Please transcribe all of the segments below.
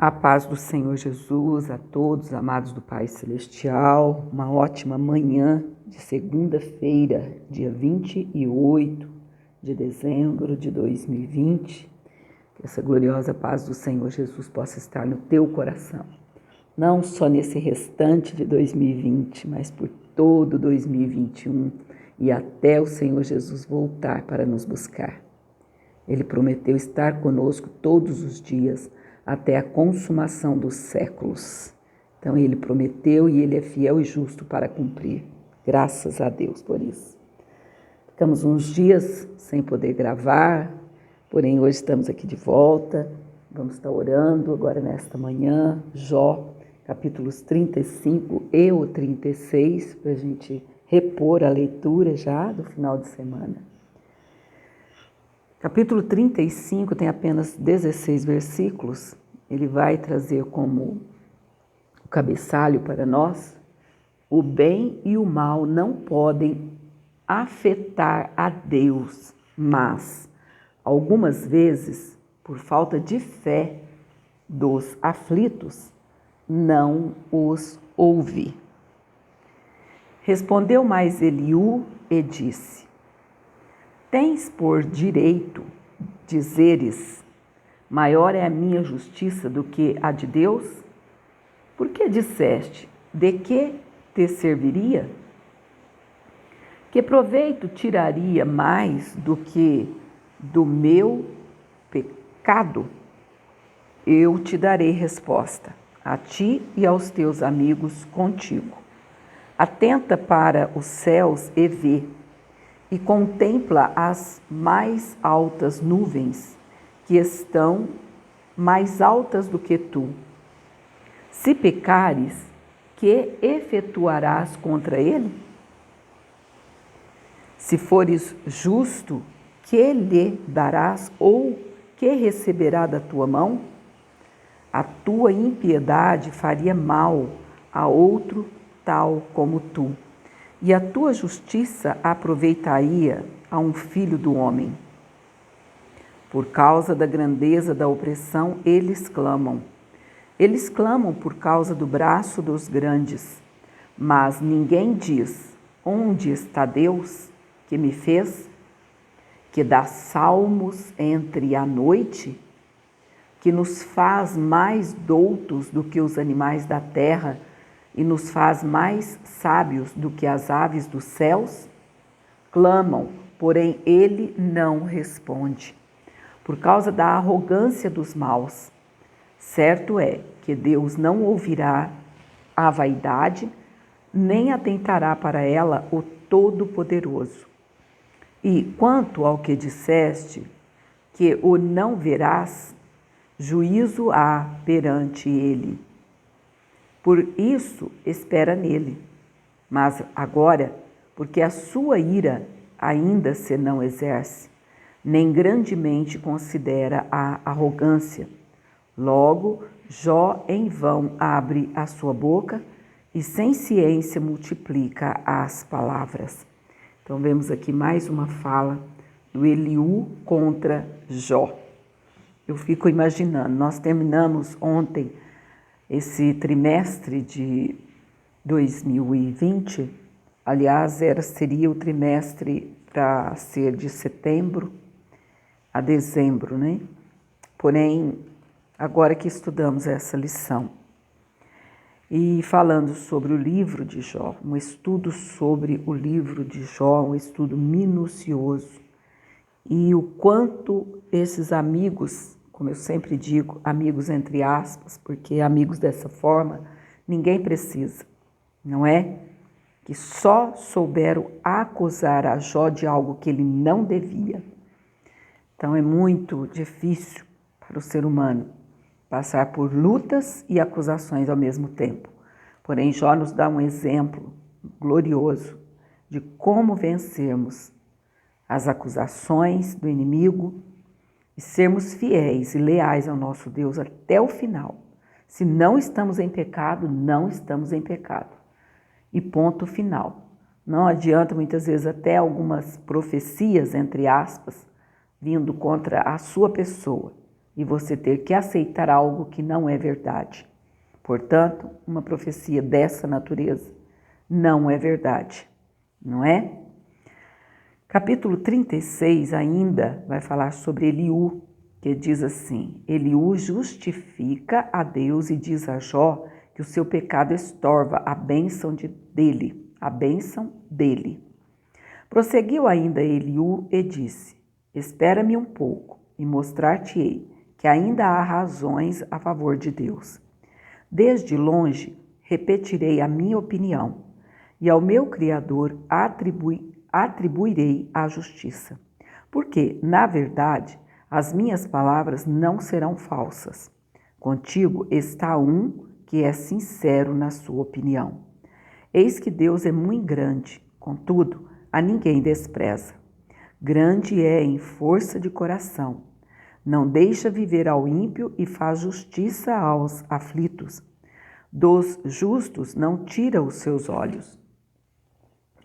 A paz do Senhor Jesus a todos, amados do Pai Celestial. Uma ótima manhã de segunda-feira, dia 28 de dezembro de 2020. Que essa gloriosa paz do Senhor Jesus possa estar no teu coração. Não só nesse restante de 2020, mas por todo 2021 e até o Senhor Jesus voltar para nos buscar. Ele prometeu estar conosco todos os dias, até a consumação dos séculos. Então ele prometeu e ele é fiel e justo para cumprir. Graças a Deus por isso. Ficamos uns dias sem poder gravar, porém hoje estamos aqui de volta. Vamos estar orando agora nesta manhã, Jó, capítulos 35 e o 36, para a gente repor a leitura já do final de semana. Capítulo 35 tem apenas 16 versículos. Ele vai trazer como o cabeçalho para nós: o bem e o mal não podem afetar a Deus, mas algumas vezes, por falta de fé dos aflitos, não os ouve. Respondeu mais Eliú e disse: tens por direito dizeres: maior é a minha justiça do que a de Deus? Por que disseste: de que te serviria? Que proveito tiraria mais do que do meu pecado? Eu te darei resposta, a ti e aos teus amigos contigo. Atenta para os céus e vê, e contempla as mais altas nuvens, que estão mais altas do que tu. Se pecares, que efetuarás contra ele? Se fores justo, que lhe darás ou que receberá da tua mão? A tua impiedade faria mal a outro tal como tu, e a tua justiça aproveitaria a um filho do homem. Por causa da grandeza da opressão, eles clamam. Eles clamam por causa do braço dos grandes. Mas ninguém diz: onde está Deus que me fez? Que dá salmos entre a noite? Que nos faz mais doutos do que os animais da terra e nos faz mais sábios do que as aves dos céus? Clamam, porém ele não responde, por causa da arrogância dos maus. Certo é que Deus não ouvirá a vaidade, nem atentará para ela o Todo-Poderoso. E quanto ao que disseste, que o não verás, juízo há perante ele. Por isso espera nele. Mas agora, porque a sua ira ainda se não exerce, nem grandemente considera a arrogância. Logo, Jó em vão abre a sua boca e sem ciência multiplica as palavras. Então vemos aqui mais uma fala do Eliú contra Jó. Eu fico imaginando, nós terminamos ontem esse trimestre de 2020, aliás, seria o trimestre para ser de setembro a dezembro, né? Porém, agora que estudamos essa lição e falando sobre o livro de Jó, um estudo sobre o livro de Jó, um estudo minucioso, e o quanto esses amigos, como eu sempre digo, amigos entre aspas, porque amigos dessa forma ninguém precisa, não é? Que só souberam acusar a Jó de algo que ele não devia. Então é muito difícil para o ser humano passar por lutas e acusações ao mesmo tempo. Porém, Jó nos dá um exemplo glorioso de como vencermos as acusações do inimigo e sermos fiéis e leais ao nosso Deus até o final. Se não estamos em pecado, não estamos em pecado. E ponto final. Não adianta muitas vezes até algumas profecias, entre aspas, vindo contra a sua pessoa. e você ter que aceitar algo que não é verdade. Portanto, uma profecia dessa natureza não é verdade, não é? Capítulo 36 ainda vai falar sobre Eliú, que diz assim: Eliú justifica a Deus e diz a Jó que o seu pecado estorva a bênção dele, a bênção dele. Prosseguiu ainda Eliú e disse: Espera-me um pouco e mostrar-te-ei que ainda há razões a favor de Deus. Desde longe repetirei a minha opinião e ao meu Criador atribuirei a justiça. Porque, na verdade, as minhas palavras não serão falsas. Contigo está um que é sincero na sua opinião. Eis que Deus é muito grande, contudo, a ninguém despreza. Grande é em força de coração. Não deixa viver ao ímpio e faz justiça aos aflitos. Dos justos não tira os seus olhos.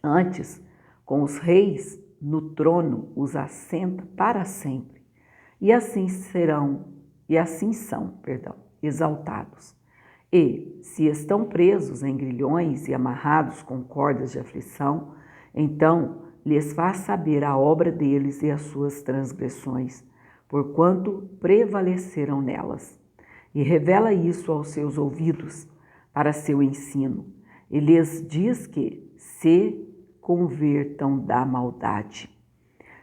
Antes, com os reis no trono os assenta para sempre. E assim são, exaltados. E, se estão presos em grilhões e amarrados com cordas de aflição, então lhes faz saber a obra deles e as suas transgressões, porquanto prevaleceram nelas. E revela isso aos seus ouvidos, para seu ensino, e lhes diz que se convertam da maldade.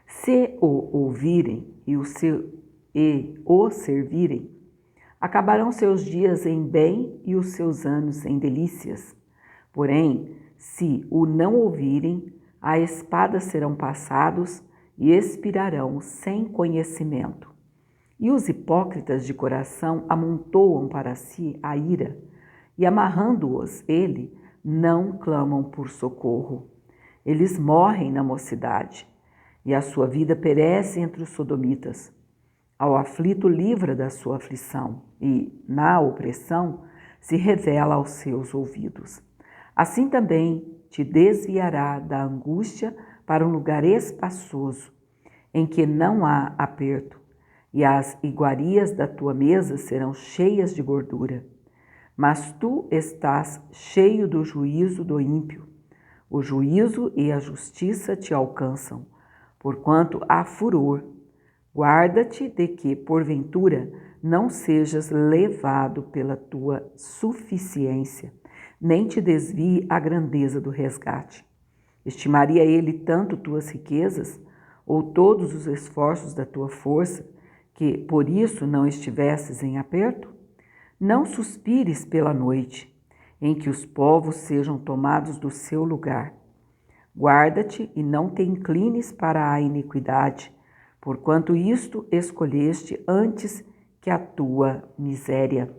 Se o ouvirem e o servirem, acabarão seus dias em bem e os seus anos em delícias. Porém, se o não ouvirem, a espada serão passados e expirarão sem conhecimento. E os hipócritas de coração amontoam para si a ira, e amarrando-os ele, não clamam por socorro. Eles morrem na mocidade, e a sua vida perece entre os sodomitas. Ao aflito livra da sua aflição e, na opressão, se revela aos seus ouvidos. Assim também te desviará da angústia para um lugar espaçoso, em que não há aperto, e as iguarias da tua mesa serão cheias de gordura. Mas tu estás cheio do juízo do ímpio. O juízo e a justiça te alcançam, porquanto há furor. Guarda-te de que, porventura, não sejas levado pela tua suficiência, nem te desvie a grandeza do resgate. Estimaria ele tanto tuas riquezas, ou todos os esforços da tua força, que por isso não estivesses em aperto? Não suspires pela noite, em que os povos sejam tomados do seu lugar. Guarda-te e não te inclines para a iniquidade, porquanto isto escolheste antes que a tua miséria.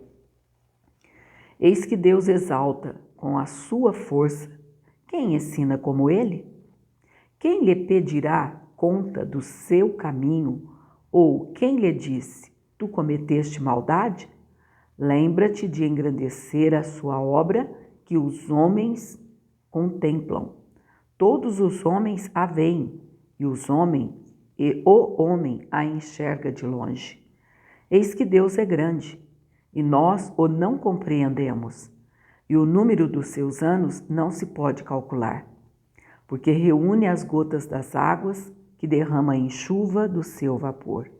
Eis que Deus exalta com a sua força quem ensina como ele? Quem lhe pedirá conta do seu caminho, ou quem lhe disse, tu cometeste maldade? Lembra-te de engrandecer a sua obra que os homens contemplam. Todos os homens a veem, e o homem a enxerga de longe. Eis que Deus é grande, e nós o não compreendemos, e o número dos seus anos não se pode calcular, porque reúne as gotas das águas que derrama em chuva do seu vapor,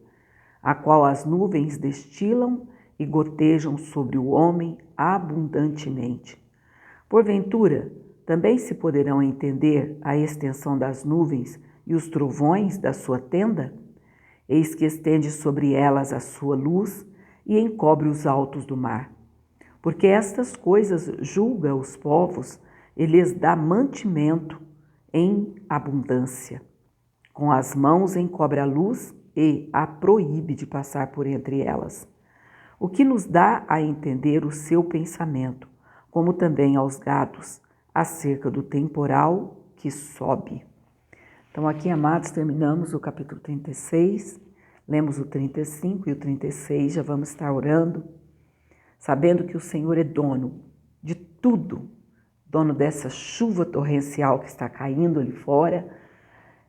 a qual as nuvens destilam e gotejam sobre o homem abundantemente. Porventura, também se poderão entender a extensão das nuvens e os trovões da sua tenda? Eis que estende sobre elas a sua luz e encobre os altos do mar. Porque estas coisas julga os povos e lhes dá mantimento em abundância. Com as mãos encobre a luz e a proíbe de passar por entre elas. O que nos dá a entender o seu pensamento, como também aos gados, acerca do temporal que sobe. Então aqui, amados, terminamos o capítulo 36, lemos o 35 e o 36, já vamos estar orando, sabendo que o Senhor é dono de tudo, dono dessa chuva torrencial que está caindo ali fora.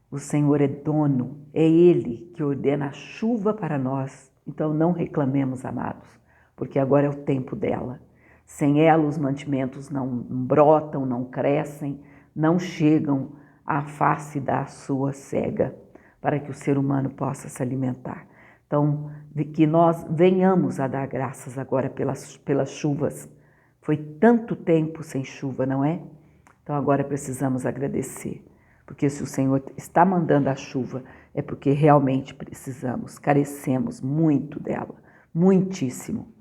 O Senhor é dono, é Ele que ordena a chuva para nós, Então não reclamemos, amados, porque agora é o tempo dela. Sem ela, os mantimentos não brotam, não crescem, não chegam à face da sua cega, para que o ser humano possa se alimentar. Então, que nós venhamos a dar graças agora pelas chuvas. Foi tanto tempo sem chuva, não é? Então agora precisamos agradecer, porque se o Senhor está mandando a chuva, é porque realmente precisamos, carecemos muito dela, muitíssimo.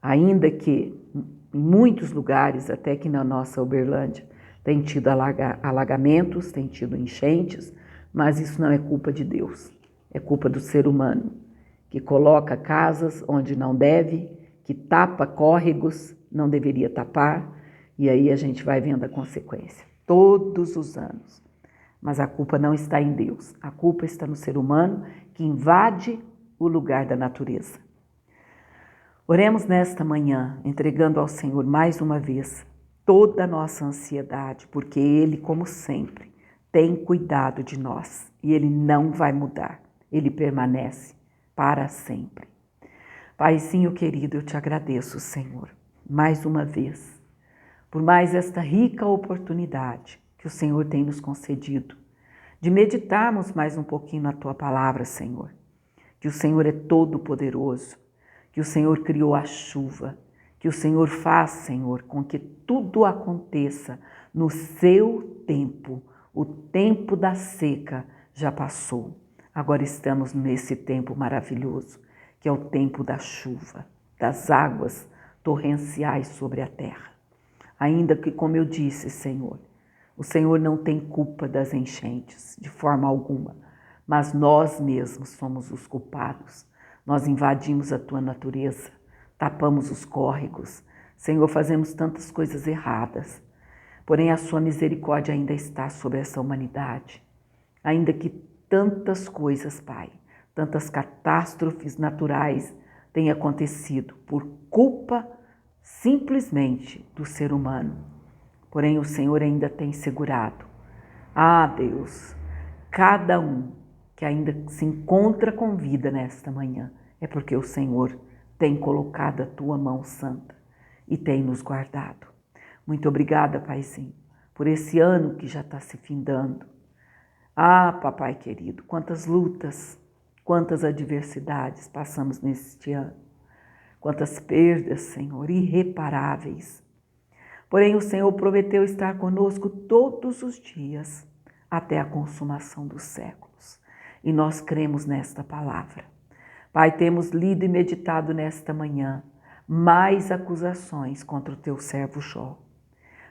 Ainda que em muitos lugares, até aqui na nossa Uberlândia, tem tido alagamentos, tem tido enchentes, mas isso não é culpa de Deus, é culpa do ser humano, que coloca casas onde não deve, que tapa córregos, não deveria tapar, e aí a gente vai vendo a consequência, todos os anos. Mas a culpa não está em Deus, a culpa está no ser humano que invade o lugar da natureza. Oremos nesta manhã, entregando ao Senhor mais uma vez toda a nossa ansiedade, porque Ele, como sempre, tem cuidado de nós e Ele não vai mudar, Ele permanece para sempre. Paizinho querido, eu te agradeço, Senhor, mais uma vez, por mais esta rica oportunidade que o Senhor tem nos concedido, de meditarmos mais um pouquinho na Tua palavra, Senhor, que o Senhor é todo poderoso, que o Senhor criou a chuva, que o Senhor faz, Senhor, com que tudo aconteça no seu tempo. O tempo da seca já passou. Agora estamos nesse tempo maravilhoso, que é o tempo da chuva, das águas torrenciais sobre a terra. Ainda que, como eu disse, Senhor, o Senhor não tem culpa das enchentes, de forma alguma, mas nós mesmos somos os culpados. Nós invadimos a Tua natureza, tapamos os córregos. Senhor, fazemos tantas coisas erradas. Porém, a Sua misericórdia ainda está sobre essa humanidade. Ainda que tantas coisas, Pai, tantas catástrofes naturais tenham acontecido por culpa simplesmente do ser humano. Porém, o Senhor ainda tem segurado. Ah, Deus, cada um que ainda se encontra com vida nesta manhã, é porque o Senhor tem colocado a Tua mão santa e tem nos guardado. Muito obrigada, Paizinho, por esse ano que já está se findando. Ah, Papai querido, quantas lutas, quantas adversidades passamos neste ano, quantas perdas, Senhor, irreparáveis. Porém, o Senhor prometeu estar conosco todos os dias, até a consumação dos séculos. E nós cremos nesta palavra. Pai, temos lido e meditado nesta manhã mais acusações contra o Teu servo Jó.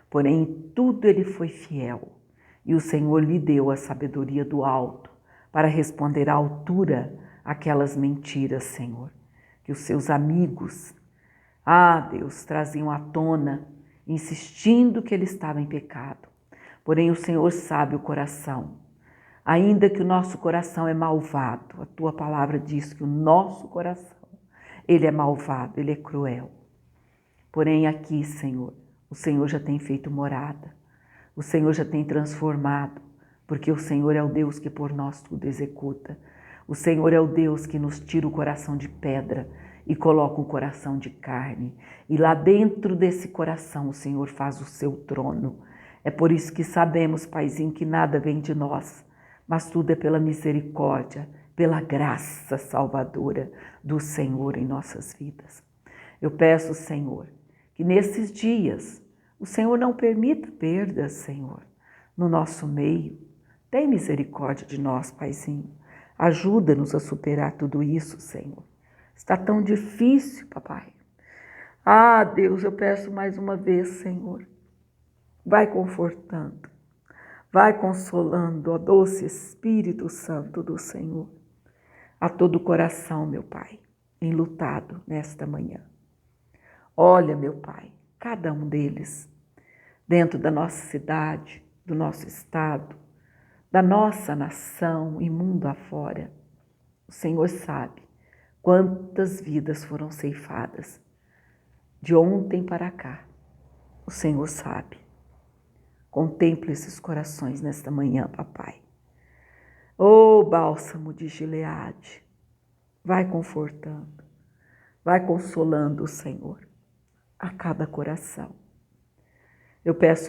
Porém, em tudo ele foi fiel, e o Senhor lhe deu a sabedoria do alto para responder à altura aquelas mentiras, Senhor, que os seus amigos, Deus, traziam à tona, insistindo que ele estava em pecado. Porém, o Senhor sabe o coração. Ainda que o nosso coração é malvado, a Tua palavra diz que o nosso coração, ele é malvado, ele é cruel. Porém, aqui, Senhor, o Senhor já tem feito morada. O Senhor já tem transformado, porque o Senhor é o Deus que por nós tudo executa. O Senhor é o Deus que nos tira o coração de pedra e coloca um coração de carne. E lá dentro desse coração o Senhor faz o seu trono. É por isso que sabemos, Paizinho, que nada vem de nós, mas tudo é pela misericórdia, pela graça salvadora do Senhor em nossas vidas. Eu peço, Senhor, que nesses dias o Senhor não permita perdas, Senhor, no nosso meio. Tem misericórdia de nós, Paizinho. Ajuda-nos a superar tudo isso, Senhor. Está tão difícil, Papai. Deus, eu peço mais uma vez, Senhor. Vai confortando, vai consolando, ó doce Espírito Santo do Senhor, a todo o coração, meu Pai, enlutado nesta manhã. Olha, meu Pai, cada um deles, dentro da nossa cidade, do nosso estado, da nossa nação e mundo afora. O Senhor sabe quantas vidas foram ceifadas de ontem para cá. O Senhor sabe. Contemple esses corações nesta manhã, Papai. Bálsamo de Gileade, vai confortando, vai consolando o Senhor a cada coração. Eu peço